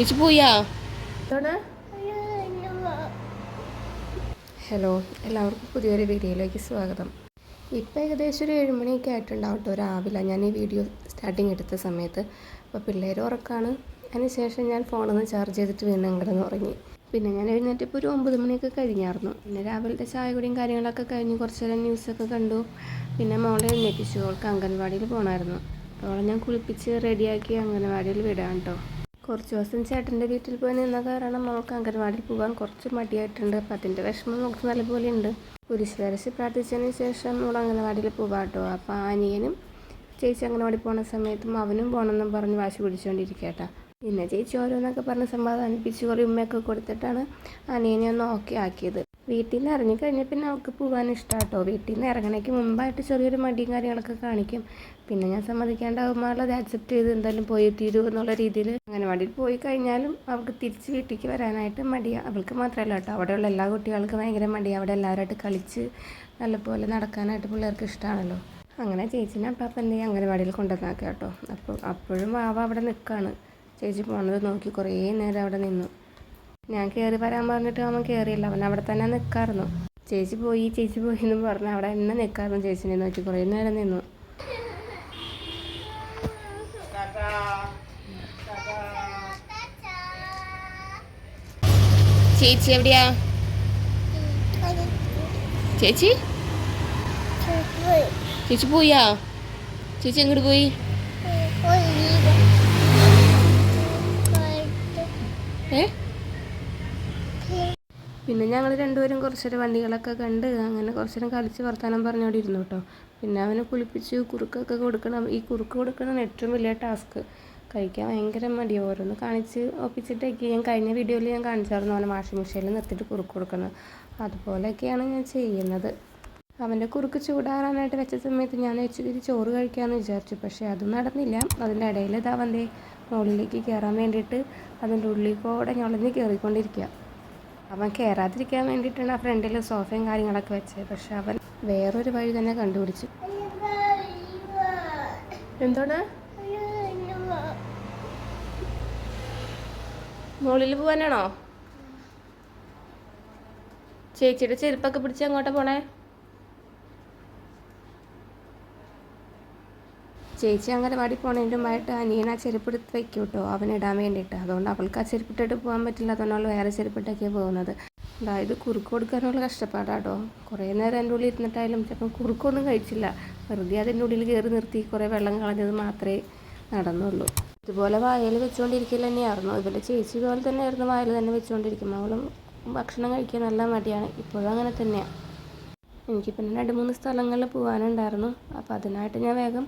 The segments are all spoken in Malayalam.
ചേച്ചി പോയാ? ഹലോ, എല്ലാവർക്കും പുതിയൊരു വീഡിയോയിലേക്ക് സ്വാഗതം. ഇപ്പോൾ ഏകദേശം ഒരു 7 മണിയൊക്കെ ആയിട്ടുണ്ടാവും കേട്ടോ രാവിലെ ഞാൻ ഈ വീഡിയോ സ്റ്റാർട്ടിങ് എടുത്ത സമയത്ത്. അപ്പോൾ പിള്ളേർ ഉറക്കാണ്. അതിനുശേഷം ഞാൻ ഫോണൊന്ന് ചാർജ് ചെയ്തിട്ട് വീണ്ടും കിടന്ന് ഉറങ്ങി. പിന്നെ ഞാൻ എഴുന്നേറ്റപ്പോൾ ഒരു 9 മണിയൊക്കെ കഴിഞ്ഞായിരുന്നു. പിന്നെ രാവിലത്തെ ചായ കുടിയും കാര്യങ്ങളൊക്കെ കഴിഞ്ഞ് കുറച്ച് നേരം ന്യൂസൊക്കെ കണ്ടു. പിന്നെ മോളെ എഴുന്നേൽപ്പിച്ചു. അവൾക്ക് അംഗൻവാടിയിൽ പോകണമായിരുന്നു. അപ്പോൾ അവളെ ഞാൻ കുളിപ്പിച്ച് റെഡിയാക്കി അംഗൻവാടിയിൽ വിടാം കേട്ടോ. കുറച്ച് ദിവസം ചേട്ടൻ്റെ വീട്ടിൽ പോയി നിന്ന കാരണം അവൾക്ക് അംഗൻവാടിയിൽ പോകാൻ കുറച്ച് മടിയായിട്ടുണ്ട്. അപ്പം അതിൻ്റെ വിഷമം നമുക്ക് നല്ലപോലെ ഉണ്ട്. കുരിശ് വരച്ച് പ്രാർത്ഥിച്ചതിന് ശേഷം നമ്മൾ അംഗൻവാടിയിൽ പോകാം കേട്ടോ. അപ്പോൾ അനിയനും ചേച്ചി അംഗൻവാടി പോകുന്ന സമയത്തും അവനും പോകണമെന്നും പറഞ്ഞ് വാശി പിടിച്ചുകൊണ്ടിരിക്കട്ടോ. പിന്നെ ചേച്ചി ഓരോന്നൊക്കെ പറഞ്ഞ് സമാധാനിപ്പിച്ച് കുറേ ഉമ്മയൊക്കെ കൊടുത്തിട്ടാണ് അനിയനെ ഒന്ന് ഓക്കെ ആക്കിയത്. വീട്ടിൽ നിന്ന് ഇറങ്ങിക്കഴിഞ്ഞാൽ പിന്നെ അവൾക്ക് പോകാൻ ഇഷ്ടമാണ് കേട്ടോ. വീട്ടിൽ നിന്ന് ഇറങ്ങണേക്ക് മുമ്പായിട്ട് ചെറിയൊരു മടിയും കാര്യങ്ങളൊക്കെ കാണിക്കും. പിന്നെ ഞാൻ സമ്മതിക്കേണ്ടാവുമ്പോൾ അത് ആക്സെപ്റ്റ് ചെയ്ത് എന്തായാലും പോയി തീരൂ എന്നുള്ള രീതിയിൽ അംഗൻവാടിയിൽ പോയി കഴിഞ്ഞാലും അവൾക്ക് തിരിച്ച് വീട്ടിലേക്ക് വരാനായിട്ട് മടിയാണ്. അവൾക്ക് മാത്രമല്ല കേട്ടോ, അവിടെയുള്ള എല്ലാ കുട്ടികൾക്കും ഭയങ്കര മടിയാണ്. അവിടെ എല്ലാവരുമായിട്ട് കളിച്ച് നല്ലപോലെ നടക്കാനായിട്ട് പിള്ളേർക്ക് ഇഷ്ടമാണല്ലോ. അങ്ങനെ ചേച്ചിനെ അപ്പം എന്തെങ്കിലും അംഗൻവാടിയിൽ കൊണ്ടുവന്നാക്കുക കേട്ടോ. അപ്പോഴും വാവ അവിടെ നിൽക്കുകയാണ്. ചേച്ചി പോണത് നോക്കി കുറേ നേരം അവിടെ നിന്നു. ഞാൻ കയറി വരാൻ പറഞ്ഞിട്ട് അവൻ കയറിയില്ല. അവൻ അവിടെ തന്നെ നിൽക്കാറുന്നു. ചേച്ചി പോയി എന്ന് പറഞ്ഞ് അവിടെ എന്നെ നിൽക്കാറുന്നു. ചേച്ചിനെ നോക്കി കുറേ നേരം നിന്നു. ചേച്ചി എവിടെയാ? ചേച്ചി പോയാ? ചേച്ചി എങ്ങോട്ട് പോയി? പിന്നെ ഞങ്ങൾ രണ്ടുപേരും കുറച്ചേരം വണ്ടികളൊക്കെ കണ്ട് അങ്ങനെ കുറച്ചേരം കളിച്ച് വർത്താനം പറഞ്ഞോടെ ഇരുന്നു കേട്ടോ. പിന്നെ അവന് കുളിപ്പിച്ച് കുറുക്കൊക്കെ കൊടുക്കണം. ഈ കുറുക്ക് കൊടുക്കണം ഏറ്റവും വലിയ ടാസ്ക്. കഴിക്കാൻ ഭയങ്കര മടി. ഓരോന്ന് കാണിച്ച് ഒപ്പിച്ചിട്ടൊക്കെ ഞാൻ കഴിഞ്ഞ വീഡിയോയിൽ ഞാൻ കാണിച്ചായിരുന്നു അവനെ വാഷിംഗ് മെഷീനിൽ നിർത്തിയിട്ട് കുറുക്ക് കൊടുക്കുന്നത്. അതുപോലെയൊക്കെയാണ് ഞാൻ ചെയ്യുന്നത്. അവൻ്റെ കുറുക്ക് ചൂടാറാനായിട്ട് വെച്ച സമയത്ത് ഞാൻ വെച്ചിട്ട് ചോറ് കഴിക്കാമെന്ന് വിചാരിച്ചു. പക്ഷേ അതും നടന്നില്ല. അതിൻ്റെ ഇടയിൽ അവൻ്റെ മുകളിലേക്ക് കയറാൻ വേണ്ടിയിട്ട് അതിൻ്റെ ഉള്ളിൽ കൂടെ ഞൊളഞ്ഞ് കയറിക്കൊണ്ടിരിക്കുക. അവൻ കയറാതിരിക്കാൻ വേണ്ടിയിട്ടാണ് ആ ഫ്രണ്ടിൽ സോഫയും കാര്യങ്ങളൊക്കെ വെച്ചത്. പക്ഷെ അവൻ വേറൊരു വഴി തന്നെ കണ്ടുപിടിച്ചു. എന്താണ് മുകളിൽ പോകാനാണോ? ചേച്ചിയുടെ ചെരുപ്പൊക്കെ പിടിച്ച് അങ്ങോട്ടാ പോണേ? ചേച്ചി അംഗൻവാടി പോണതിൻ്റെ മുമ്പായിട്ട് അനിയൻ ആ ചെരുപ്പെടുത്ത് വയ്ക്കും കേട്ടോ, അവനിടാൻ വേണ്ടിയിട്ട്. അതുകൊണ്ട് അവൾക്ക് ആ ചെരുപ്പിട്ടിട്ട് പോകാൻ പറ്റില്ല. അതുകൊണ്ടുള്ള വേറെ ചെരുപ്പിട്ടൊക്കെയാണ് പോകുന്നത്. അതായത് കുറുക്ക് കൊടുക്കാനുള്ള കഷ്ടപ്പാടാട്ടോ. കുറേ നേരം എൻ്റെ ഉള്ളിൽ ഇരുന്നിട്ടായാലും ചിലപ്പം കുറുക്കൊന്നും കഴിച്ചില്ല. വെറുതെ അതിൻ്റെ ഉള്ളിൽ കയറി നിർത്തി കുറേ വെള്ളം കളഞ്ഞത് മാത്രമേ നടന്നുള്ളൂ. ഇതുപോലെ വായയിൽ വെച്ചുകൊണ്ടിരിക്കൽ തന്നെയായിരുന്നു. ഇവരുടെ ചേച്ചി പോലെ തന്നെയായിരുന്നു വായയിൽ തന്നെ വെച്ചുകൊണ്ടിരിക്കും. അവളും ഭക്ഷണം കഴിക്കാൻ നല്ല മടിയാണ്. ഇപ്പോഴും അങ്ങനെ തന്നെയാണ്. എനിക്ക് പിന്നെ 2-3 സ്ഥലങ്ങളിൽ പോകാനുണ്ടായിരുന്നു. അപ്പോൾ അതിനായിട്ട് ഞാൻ വേഗം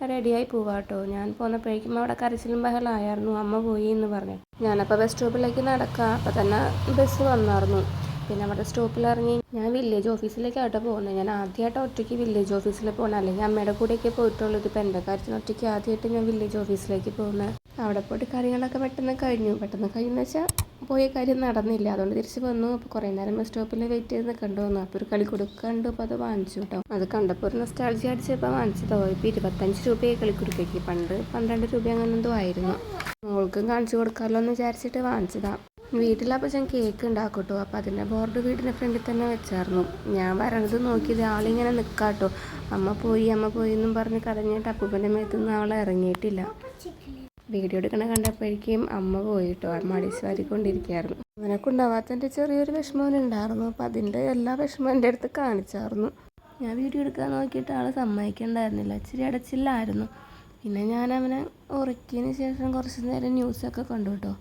റെഡിയായി പോവാം കേട്ടോ. ഞാൻ പോന്നപ്പോഴേക്കും അവിടെ കരച്ചിലും ബഹളമായിരുന്നു. അമ്മ പോയി എന്ന് പറഞ്ഞു. ഞാനപ്പോൾ ബസ് സ്റ്റോപ്പിലേക്ക് നടക്കാം. അപ്പോൾ തന്നെ ബസ് വന്നായിരുന്നു. പിന്നെ അവിടെ സ്റ്റോപ്പിൽ ഇറങ്ങി ഞാൻ വില്ലേജ് ഓഫീസിലേക്കാട്ടോ പോകുന്നത്. ഞാൻ ആദ്യമായിട്ട് ഒറ്റയ്ക്ക് വില്ലേജ് ഓഫീസിൽ പോകണം. അല്ലെങ്കിൽ അമ്മയുടെ കൂടെയൊക്കെ പോയിട്ടുള്ളൂ. ഇതിപ്പോൾ എൻ്റെ കാര്യത്തിന് ഒറ്റയ്ക്ക് ആദ്യമായിട്ട് ഞാൻ വില്ലേജ് ഓഫീസിലേക്ക് പോകുന്നത്. അവിടെ പോയിട്ട് കാര്യങ്ങളൊക്കെ പെട്ടെന്ന് കഴിഞ്ഞെന്ന് വെച്ചാൽ പോയ കാര്യം നടന്നില്ല. അതുകൊണ്ട് തിരിച്ച് വന്നു. അപ്പോൾ കുറേ നേരം ബസ് സ്റ്റോപ്പിൽ വെയിറ്റ് ചെയ്ത് നിൽക്കണ്ടു വന്നു. അപ്പോൾ ഒരു കളി കൊടുക്കണ്ടു. അപ്പോൾ അത് വാങ്ങിച്ചു കേട്ടോ. അത് കണ്ടപ്പോൾ ഒരു നൊസ്റ്റാൾജി അടിച്ചപ്പോൾ വാങ്ങിച്ചതോ. ഇപ്പോൾ 25 രൂപയായി കളിക്കുടുക്കേക്ക്. പണ്ട് 12 രൂപ അങ്ങനെ എന്തോ ആയിരുന്നു. മോൾക്കും കാണിച്ചു കൊടുക്കാമല്ലോ എന്ന് വിചാരിച്ചിട്ട് വാങ്ങിച്ചതാണ്. വീട്ടിലപ്പോൾ ഞാൻ കേക്ക് ഉണ്ടാക്കും കേട്ടോ. അപ്പോൾ അതിൻ്റെ ബോർഡ് വീടിൻ്റെ ഫ്രണ്ടിൽ തന്നെ വെച്ചായിരുന്നു. ഞാൻ വരണത് നോക്കിയത് ആളിങ്ങനെ നിൽക്കാട്ടോ. അമ്മ പോയി എന്നും പറഞ്ഞ് കരഞ്ഞിട്ട് അപ്പൂപ്പൻ്റെ മേത്തുനിന്ന് അവളെ ഇറങ്ങിയിട്ടില്ല. വീഡിയോ എടുക്കണ കണ്ടപ്പോഴേക്കും അമ്മ പോയിട്ടോ. അമ്മ അടിച്ചുവാരിക്കൊണ്ടിരിക്കുകയായിരുന്നു. അവനൊക്കെ ഉണ്ടാവാത്തതിൻ്റെ ചെറിയൊരു വിഷമം ഉണ്ടായിരുന്നു. അപ്പോൾ അതിൻ്റെ എല്ലാ വിഷമവും എൻ്റെ അടുത്ത് കാണിച്ചായിരുന്നു. ഞാൻ വീഡിയോ എടുക്കാൻ നോക്കിയിട്ട് ആൾ സമ്മതിക്കണ്ടായിരുന്നില്ല. ഇച്ചിരി അടച്ചില്ലായിരുന്നു. പിന്നെ ഞാൻ അവനെ ഉറക്കിയതിന് ശേഷം കുറച്ച് നേരം ന്യൂസൊക്കെ കണ്ടു കേട്ടോ.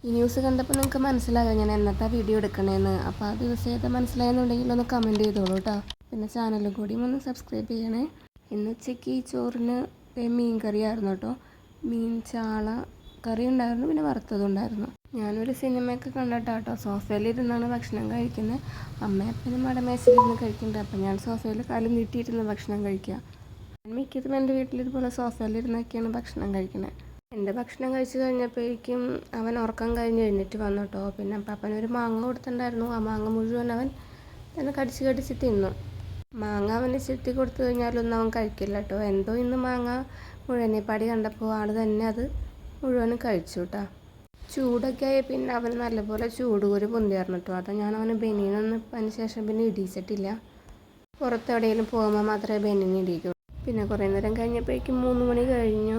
ഈ ന്യൂസ് കണ്ടപ്പോൾ നിങ്ങൾക്ക് മനസ്സിലാകും ഞാൻ എന്നത്തെ വീഡിയോ എടുക്കണേന്ന്. അപ്പോൾ ആ ദിവസം ഏതാ മനസ്സിലായെന്നുണ്ടെങ്കിൽ ഒന്ന് കമൻറ്റ് ചെയ്തോളൂ കേട്ടോ. പിന്നെ ചാനലും കൂടി ഒന്ന് സബ്സ്ക്രൈബ് ചെയ്യണേ. ഇന്ന് ഉച്ചയ്ക്ക് ഈ ചോറിന് മീൻ കറിയായിരുന്നു കേട്ടോ. മീൻ ചാള കറി ഉണ്ടായിരുന്നു. പിന്നെ വറുത്തതുണ്ടായിരുന്നു. ഞാനൊരു സിനിമയൊക്കെ കണ്ടിട്ടാട്ടോ സോഫയിലിരുന്നാണ് ഭക്ഷണം കഴിക്കുന്നത്. അമ്മയപ്പനും മടമേശയിലിരുന്ന് കഴിക്കുന്നുണ്ട്. അപ്പം ഞാൻ സോഫയിൽ കാലും നീട്ടിയിരുന്ന് ഭക്ഷണം കഴിക്കുക. ഞാൻ മിക്കതും എൻ്റെ വീട്ടിലിതുപോലെ സോഫയിലിരുന്നൊക്കെയാണ് ഭക്ഷണം കഴിക്കുന്നത്. എൻ്റെ ഭക്ഷണം കഴിച്ച് കഴിഞ്ഞപ്പോഴേക്കും അവൻ ഉറക്കം കഴിഞ്ഞ് എഴുന്നേറ്റ് വന്നു കേട്ടോ. പിന്നെ പാപ്പനൊരു മാങ്ങ കൊടുത്തിട്ടുണ്ടായിരുന്നു. ആ മാങ്ങ മുഴുവൻ അവൻ തന്നെ കടിച്ച് തിന്നു. മാങ്ങ അവന് ചെത്തി കൊടുത്തു കഴിഞ്ഞാലൊന്നും അവൻ കഴിക്കില്ല കേട്ടോ. എന്തോ ഇന്ന് മാങ്ങ മുഴുവനെപ്പാടി കണ്ടപ്പോൾ ആൾ തന്നെ അത് മുഴുവനും കഴിച്ചു കേട്ടോ. ചൂടൊക്കെ ആയി പിന്നെ അവന് നല്ലപോലെ ചൂടുകൂരി പൊന്തിയായിരുന്നു കേട്ടോ. അത് ഞാൻ അവന് ബനിയനൊന്നും അതിന് ശേഷം പിന്നെ ഇടിയിച്ചിട്ടില്ല. പുറത്തെവിടെയെങ്കിലും പോകുമ്പോൾ മാത്രമേ ബനിയൻ ഇടിയിക്കൂ. പിന്നെ കുറേ നേരം കഴിഞ്ഞപ്പോഴേക്കും 3 മണി കഴിഞ്ഞു.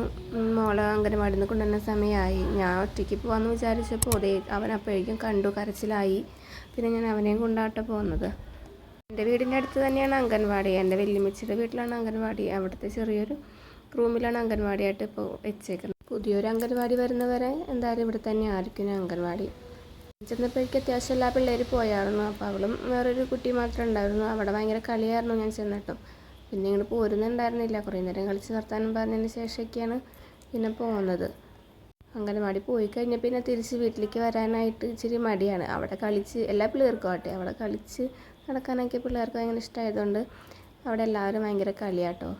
മോളെ അംഗനവാടിയിൽ നിന്ന് കൊണ്ടുവരുന്ന സമയമായി. ഞാൻ ഒറ്റയ്ക്ക് പോകാമെന്ന് വിചാരിച്ചപ്പോൾ അവൻ അപ്പോഴേക്കും കണ്ടു കരച്ചിലായി. പിന്നെ ഞാൻ അവനെയും കൊണ്ടാട്ടോ പോകുന്നത്. എൻ്റെ വീടിൻ്റെ അടുത്ത് തന്നെയാണ് അംഗൻവാടി. എൻ്റെ വല്യമ്മച്ചിയുടെ വീട്ടിലാണ് അംഗൻവാടി. അവിടുത്തെ ചെറിയൊരു റൂമിലാണ് അംഗൻവാടിയായിട്ട് ഇപ്പോൾ വെച്ചേക്കുന്നത്. പുതിയൊരു അംഗൻവാടി വരുന്നവരെ എന്തായാലും ഇവിടെ തന്നെ ആയിരിക്കും അംഗൻവാടി. ചെന്നപ്പോഴേക്കും അത്യാവശ്യം എല്ലാ പിള്ളേർ പോയായിരുന്നു. അപ്പോൾ അവളും വേറൊരു കുട്ടി മാത്രമേ ഉണ്ടായിരുന്നു. അവിടെ ഭയങ്കര കളിയായിരുന്നു ഞാൻ ചെന്നിട്ടും. പിന്നെ ഇങ്ങോട്ട് പോരുന്നുണ്ടായിരുന്നില്ല. കുറേ നേരം കളിച്ച് നിർത്താനും പറഞ്ഞതിന് ശേഷമൊക്കെയാണ് പിന്നെ പോകുന്നത്. അംഗനവാടി പോയി കഴിഞ്ഞാൽ പിന്നെ തിരിച്ച് വീട്ടിലേക്ക് വരാനായിട്ട് ഇച്ചിരി മടിയാണ്. അവിടെ കളിച്ച് എല്ലാ പിള്ളേർക്കും ആട്ടെ അവിടെ കളിച്ച് നടക്കാനൊക്കെ പിള്ളേർക്ക് ഭയങ്കര ഇഷ്ടമായതുകൊണ്ട് അവിടെ എല്ലാവരും ഭയങ്കര കളിയാട്ടോ.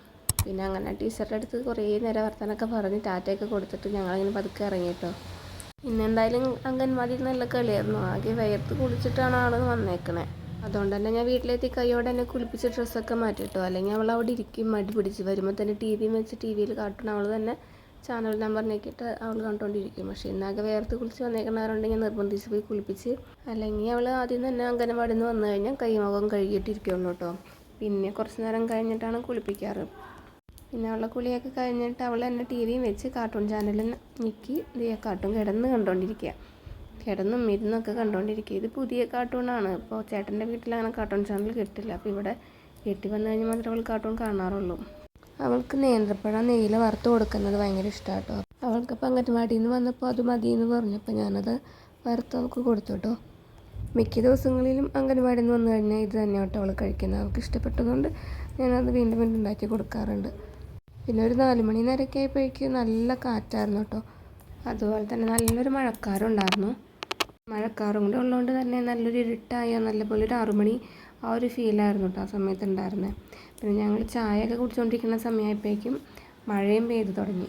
പിന്നെ അങ്ങനെ ടീച്ചറുടെ അടുത്ത് കുറേ നേരം വർത്താനൊക്കെ പറഞ്ഞ് ടാറ്റയൊക്കെ കൊടുത്തിട്ട് ഞങ്ങളിങ്ങനെ പതുക്കെ ഇറങ്ങിയിട്ടോ. പിന്നെ എന്തായാലും അംഗൻവാടിയിൽ നല്ല കളിയായിരുന്നു. ആകെ വയർത്ത് കുളിച്ചിട്ടാണ് ആൾ വന്നേക്കണേ. അതുകൊണ്ട് തന്നെ ഞാൻ വീട്ടിലെത്തി കൈയോടെ തന്നെ കുളിപ്പിച്ച് ഡ്രസ്സൊക്കെ മാറ്റിട്ടോ. അല്ലെങ്കിൽ അവൾ അവിടെ ഇരിക്കും മടി പിടിച്ച്. വരുമ്പോൾ തന്നെ ടി വിയും വെച്ച് ടി വിയിൽ കാട്ടണം. അവൾ തന്നെ ചാനൽ നമ്പർ നോക്കിയിട്ട് അവൾ കണ്ടുകൊണ്ടിരിക്കും. പക്ഷേ ഇന്നാകെ വേർത്ത് കുളിച്ച് വന്നേക്കണവരുണ്ട് ഞാൻ നിർബന്ധിച്ച് പോയി കുളിപ്പിച്ച്. അല്ലെങ്കിൽ അവൾ ആദ്യം തന്നെ അംഗനവാടിയിൽ നിന്ന് വന്നു കഴിഞ്ഞാൽ കൈമുഖം കഴുകിയിട്ടിരിക്കുള്ളൂ കേട്ടോ. പിന്നെ കുറച്ച് നേരം കഴിഞ്ഞിട്ടാണ് കുളിപ്പിക്കാറ്. പിന്നെ അവളുടെ കുളിയൊക്കെ കഴിഞ്ഞിട്ട് അവൾ തന്നെ ടി വിയും വെച്ച് കാർട്ടൂൺ ചാനലിൽ ഞെക്കി കാർട്ടൂൺ കണ്ടുകൊണ്ടിരിക്കുക. കിടന്നും ഇരുന്നൊക്കെ കണ്ടുകൊണ്ടിരിക്കുക. ഇത് പുതിയ കാർട്ടൂണാണ്. ഇപ്പോൾ ചേട്ടൻ്റെ വീട്ടിൽ അങ്ങനെ കാർട്ടൂൺ ചാനൽ കിട്ടില്ല. അപ്പോൾ ഇവിടെ വീട്ടിൽ വന്നു കഴിഞ്ഞാൽ മാത്രമേ അവൾ കാർട്ടൂൺ കാണാറുള്ളൂ. അവൾക്ക് നേന്ത്രപ്പഴം നെയ്യിൽ വറുത്ത് കൊടുക്കുന്നത് ഭയങ്കര ഇഷ്ടമാണ് കേട്ടോ. അവൾക്കിപ്പോൾ അംഗൻവാടിയിൽ നിന്ന് വന്നപ്പോൾ അത് മതിയെന്ന് പറഞ്ഞപ്പോൾ ഞാനത് വറുത്ത് അവൾക്ക് കൊടുത്തു കേട്ടോ. മിക്ക ദിവസങ്ങളിലും അംഗൻവാടിയിൽ നിന്ന് വന്നു കഴിഞ്ഞാൽ ഇത് തന്നെ കേട്ടോ അവൾ കഴിക്കുന്നത്. അവൾക്ക് ഇഷ്ടപ്പെട്ടതുകൊണ്ട് ഞാനത് വീണ്ടും വീണ്ടും ഉണ്ടാക്കി കൊടുക്കാറുണ്ട്. പിന്നെ ഒരു 4 മണി നേരമൊക്കെ ആയപ്പോഴേക്കും നല്ല കാറ്റായിരുന്നു കേട്ടോ. അതുപോലെ തന്നെ നല്ലൊരു മഴക്കാറും ഉണ്ടായിരുന്നു. മഴക്കാറും കൂടെ ഉള്ളതുകൊണ്ട് തന്നെ നല്ലൊരു ഇരുട്ടായ നല്ലപോലെ ഒരു 6 മണി ആ ഒരു ഫീലായിരുന്നു കേട്ടോ ആ സമയത്ത് ഉണ്ടായിരുന്നത്. പിന്നെ ഞങ്ങൾ ചായയൊക്കെ കുടിച്ചുകൊണ്ടിരിക്കുന്ന സമയമായപ്പോഴേക്കും മഴയും പെയ്തു തുടങ്ങി.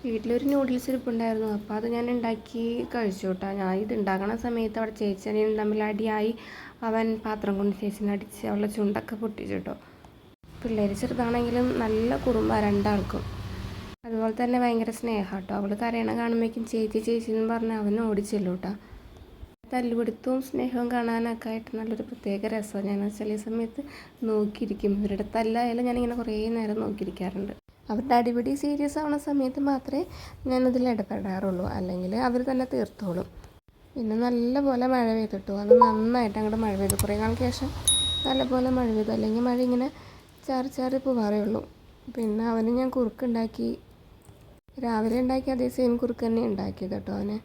വീട്ടിലൊരു നൂഡിൽസ് ഇരിപ്പുണ്ടായിരുന്നു. അപ്പോൾ അത് ഞാൻ ഉണ്ടാക്കി കഴിച്ചു കേട്ടോ. ഞാൻ ഇത് ഉണ്ടാക്കണ സമയത്ത് അവിടെ ചേച്ചിയും തമ്മിൽ അടിയായി. അവൻ പാത്രം കൊണ്ട് ചേച്ചിനെ അടിച്ച് അവളുടെ ചുണ്ടൊക്കെ പൊട്ടിച്ചു കേട്ടോ. പിള്ളേർ ചെറുതാണെങ്കിലും നല്ല കുറുമ്പാ രണ്ടാൾക്കും. അതുപോലെ തന്നെ ഭയങ്കര സ്നേഹം കേട്ടോ. അവൾ കരയണ കാണുമ്പോഴേക്കും ചേച്ചി ചേച്ചി എന്ന് പറഞ്ഞാൽ അവൻ ഓടിച്ചല്ലോ കേട്ടോ. തല്ലുപിടുത്തവും സ്നേഹവും കാണാനൊക്കെ ആയിട്ട് നല്ലൊരു പ്രത്യേക രസമാണ്. ഞാൻ ചില സമയത്ത് നോക്കിയിരിക്കും. ഇവരുടെ തല്ലായാലും ഞാനിങ്ങനെ കുറേ നേരം നോക്കിയിരിക്കാറുണ്ട്. അവരുടെ അടിപിടി സീരിയസ് ആവുന്ന സമയത്ത് മാത്രമേ ഞാനതിൽ ഇടപെടാറുള്ളൂ. അല്ലെങ്കിൽ അവർ തന്നെ തീർത്തോളും. പിന്നെ നല്ലപോലെ മഴ പെയ്തിട്ടു. അത് നന്നായിട്ട് അങ്ങോട്ട് മഴ പെയ്തു. കുറേ നാൾക്ക് ശേഷം നല്ലപോലെ മഴ പെയ്തു. അല്ലെങ്കിൽ മഴ ഇങ്ങനെ ചാറി ചാറി പോവാറേ ഉള്ളൂ. പിന്നെ അവന് ഞാൻ കുറുക്കുണ്ടാക്കി. രാവിലെ ഉണ്ടാക്കി അതേ സെയിം കുറുക്ക് തന്നെ ഉണ്ടാക്കിയത് കേട്ടോ അവന്.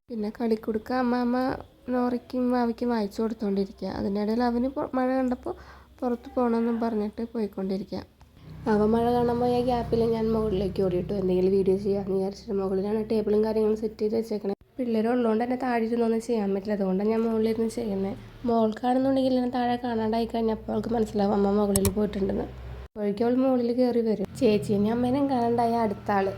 പിന്നെ കളിക്കുടുക്ക അമ്മ നോറയ്ക്കും വാവയ്ക്കും വായിച്ചു കൊടുത്തുകൊണ്ടിരിക്കുക. അതിനിടയിൽ അവന് മഴ കണ്ടപ്പോൾ പുറത്ത് പോകണമെന്നും പറഞ്ഞിട്ട് പോയിക്കൊണ്ടിരിക്കുക. അവൻ മഴ കാണാൻ പോയ ഗ്യാപ്പിൽ ഞാൻ മുകളിലേക്ക് ഓടിയിട്ടു. എന്തെങ്കിലും വീഡിയോ ചെയ്യാമെന്ന് വിചാരിച്ചിട്ട് മുകളിലാണ് ടേബിളും കാര്യങ്ങളും സെറ്റ് ചെയ്ത് വെച്ചേക്കണേ. പിള്ളേരുള്ളതുകൊണ്ട് തന്നെ താഴെ ഇരുന്നൊന്നും ചെയ്യാൻ പറ്റില്ല. അതുകൊണ്ടാണ് ഞാൻ മുകളിലിരുന്ന് ചെയ്യുന്നത്. മോൾക്കാണെന്നുണ്ടെങ്കിൽ എന്നെ താഴെ കാണാണ്ടായി കഴിഞ്ഞപ്പോൾ അവൾക്ക് മനസ്സിലാവും അമ്മ മുകളിൽ പോയിട്ടുണ്ടെന്ന്. അപ്പോഴേക്കും അവൾ മുകളിൽ കയറി വരും. ചേച്ചീനെയും അമ്മേനെയും കാണാണ്ടായ അടുത്ത ആൾ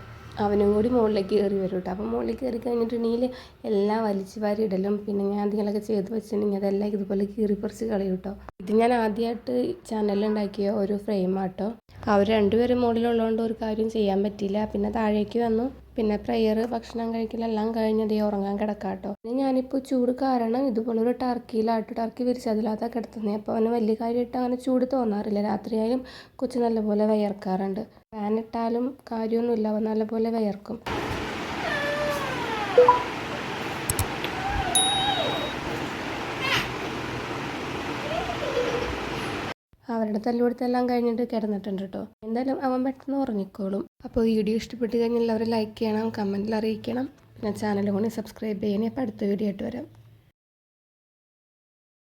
അവനും കൂടി മുകളിലേക്ക് കയറി വരും കേട്ടോ. അപ്പോൾ മുകളിൽ കയറി കഴിഞ്ഞിട്ടുണ്ടെങ്കിൽ എല്ലാം വലിച്ചു വാരി ഇടലും പിന്നെ ഞാൻ എന്തെങ്കിലുമൊക്കെ ചെയ്ത് വെച്ചിട്ടുണ്ടെങ്കിൽ അതെല്ലാം ഇതുപോലെ കീറിപ്പറിച്ച് കളയും കേട്ടോ. ഇത് ഞാൻ ആദ്യമായിട്ട് ചാനലിൽ ഉണ്ടാക്കിയ ഒരു ഫ്രെയിമാട്ടോ. അവർ രണ്ടുപേരും മുകളിലുള്ളതുകൊണ്ട് ഒരു കാര്യം ചെയ്യാൻ പറ്റിയില്ല. പിന്നെ താഴേക്ക് വന്നു. പിന്നെ പ്രെയർ ഭക്ഷണം കഴിക്കലെല്ലാം കഴിഞ്ഞതേ ഉറങ്ങാൻ കിടക്കാം കേട്ടോ. പിന്നെ ഞാനിപ്പോൾ ചൂട് കാരണം ഇതുപോലൊരു ടർക്കി വിരിച്ച് അതിലാത്ത കിടത്തുന്നത്. അപ്പോൾ അവന് വലിയ കാര്യമായിട്ട് അങ്ങനെ ചൂട് തോന്നാറില്ല. രാത്രിയായാലും കൊച്ചു നല്ലപോലെ വിയർക്കാറുണ്ട്. ഫാൻ ഇട്ടാലും കാര്യമൊന്നുമില്ല, അവൻ നല്ലപോലെ വിയർക്കും. അവരുടെ തല്ലുകൊടുത്തെല്ലാം കഴിഞ്ഞിട്ട് കിടന്നിട്ടുണ്ട് കേട്ടോ. എന്തായാലും അവൻ പെട്ടെന്ന് ഉറങ്ങിക്കോളും. അപ്പോൾ വീഡിയോ ഇഷ്ടപ്പെട്ട് കഴിഞ്ഞാൽ എല്ലാവരും ലൈക്ക് ചെയ്യണം, കമൻറ്റിൽ അറിയിക്കണം. പിന്നെ ചാനൽ കൂടി സബ്സ്ക്രൈബ് ചെയ്യണേ. അപ്പോൾ അടുത്ത വീഡിയോ ആയിട്ട് വരാം.